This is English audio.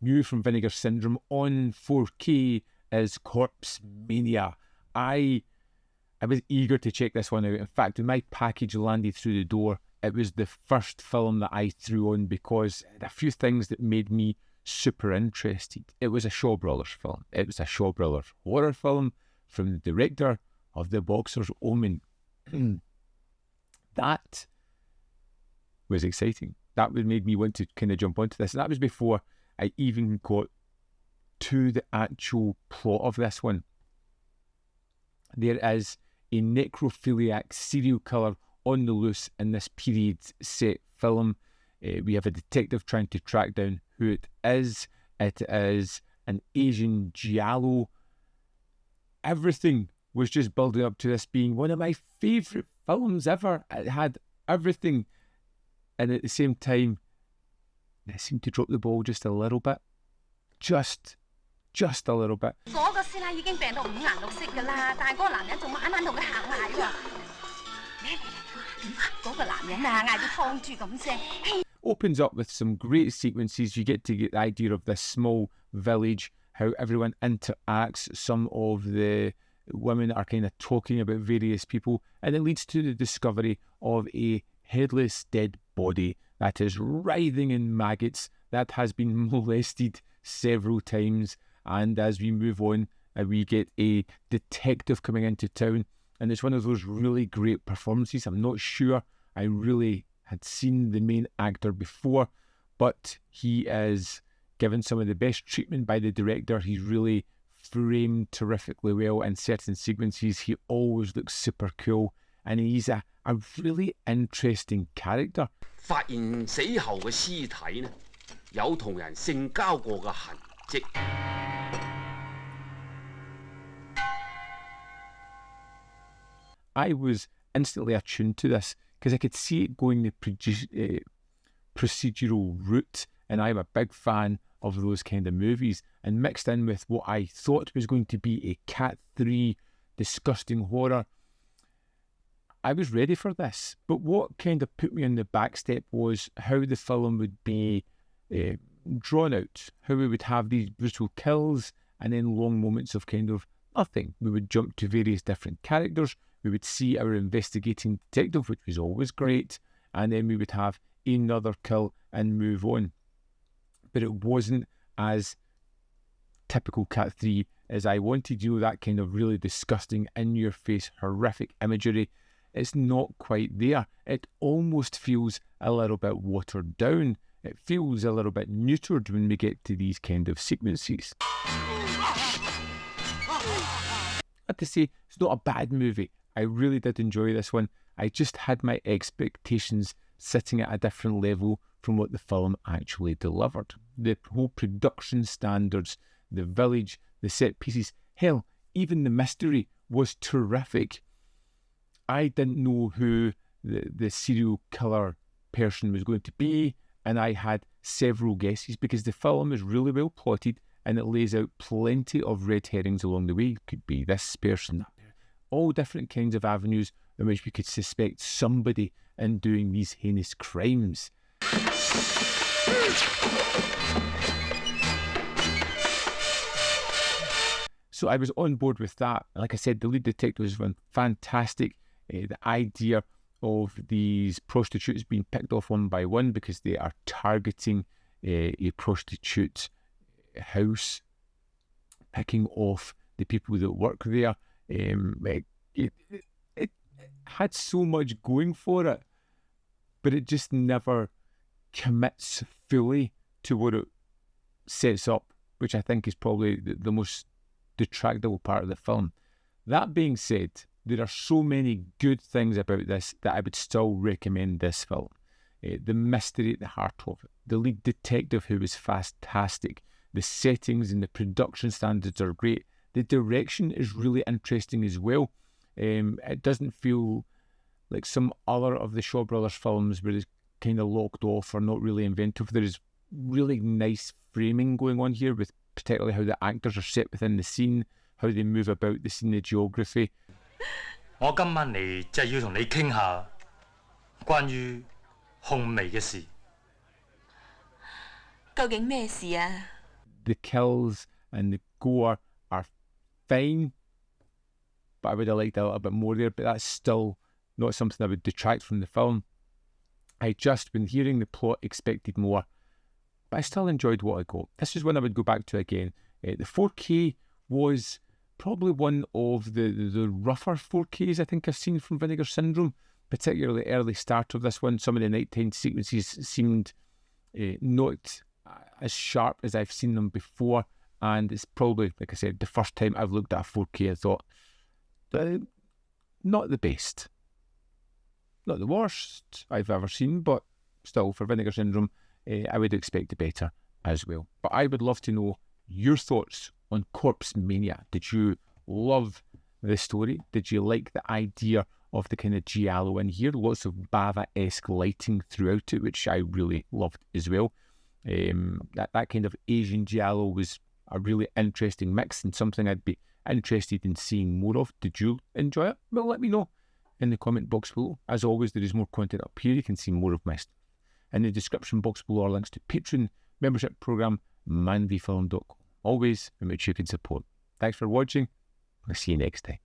new from Vinegar Syndrome on 4K is Corpse Mania. I was eager to check this one out. In fact, when my package landed through the door, it was the first film that I threw on because it had a few things that made me super interested. It was a Shaw Brothers film. It was a Shaw Brothers horror film from the director of The Boxer's Omen. That was exciting. That made me want to kind of jump onto this. And that was before I even got to the actual plot of this one. There is a necrophiliac serial killer on the loose in this period set film. We have a detective trying to track down who it is. It is an Asian giallo. Everything was just building up to this being one of my favourite films ever. It had everything, and at the same time, they seemed to drop the ball just a little bit. Just a little bit. Opens up with some great sequences. You get to get the idea of this small village, how everyone interacts. Some of the women are kind of talking about various people, and it leads to the discovery of a headless dead body that is writhing in maggots, that has been molested several times. And as we move on, we get a detective coming into town, and it's one of those really great performances. I'm not sure I really had seen the main actor before, but he is given some of the best treatment by the director. He's really framed terrifically well in certain sequences. He always looks super cool, and he's a really interesting character. 發現死後嘅屍體呢，有同人性交過嘅痕跡。I was instantly attuned to this because I could see it going the procedural route, and I'm a big fan of those kind of movies. And mixed in with what I thought was going to be a Cat 3 disgusting horror, I was ready for this. But what kind of put me on the back step was how the film would be drawn out, how we would have these brutal kills and then long moments of kind of nothing. We would jump to various different characters. We would see our investigating detective, which was always great, and then we would have another kill and move on. But it wasn't as typical Cat 3 as I wanted. You know, that kind of really disgusting, in-your-face, horrific imagery. It's not quite there. It almost feels a little bit watered down. It feels a little bit neutered when we get to these kind of sequences. I have to say, it's not a bad movie. I really did enjoy this one. I just had my expectations sitting at a different level from what the film actually delivered. The whole production standards, the village, the set pieces, hell, even the mystery was terrific. I didn't know who the serial killer person was going to be, and I had several guesses because the film is really well plotted and it lays out plenty of red herrings along the way. It could be this person, all different kinds of avenues in which we could suspect somebody in doing these heinous crimes. So I was on board with that. Like I said, the lead detectives were fantastic. The idea of these prostitutes being picked off one by one because they are targeting a prostitute house, picking off the people that work there. It had so much going for it, but it just never commits fully to what it sets up, which I think is probably the most detractable part of the film. That being said, there are so many good things about this that I would still recommend this film. The mystery at the heart of it, the lead detective who was fantastic, the settings and the production standards are great. The direction is really interesting as well. It doesn't feel like some other of the Shaw Brothers films where it's kind of locked off or not really inventive. There is really nice framing going on here, with particularly how the actors are set within the scene, how they move about the scene, the geography. 我今晚嚟就係要同你傾下關於控味嘅事。究竟咩事啊？ the kills and the gore are fine, but I would have liked a little bit more there, but that's still not something that would detract from the film. I just, when hearing the plot, expected more, but I still enjoyed what I got. This is one I would go back to again. The 4K was probably one of the rougher 4Ks I think I've seen from Vinegar Syndrome, particularly early start of this one. Some of the nighttime sequences seemed not as sharp as I've seen them before, and it's probably, like I said, the first time I've looked at a 4K, I thought, not the best. Not the worst I've ever seen, but still, for Vinegar Syndrome, I would expect it better as well. But I would love to know your thoughts on Corpse Mania. Did you love the story? Did you like the idea of the kind of giallo in here? Lots of Bava-esque lighting throughout it, which I really loved as well. That kind of Asian giallo was a really interesting mix and something I'd be interested in seeing more of. Did you enjoy it? Well, let me know in the comment box below. As always, there is more content up here. You can see more of my stuff. In the description box below are links to Patreon, membership program, manvfilm.com. Always in which you can support. Thanks for watching. I'll see you next time.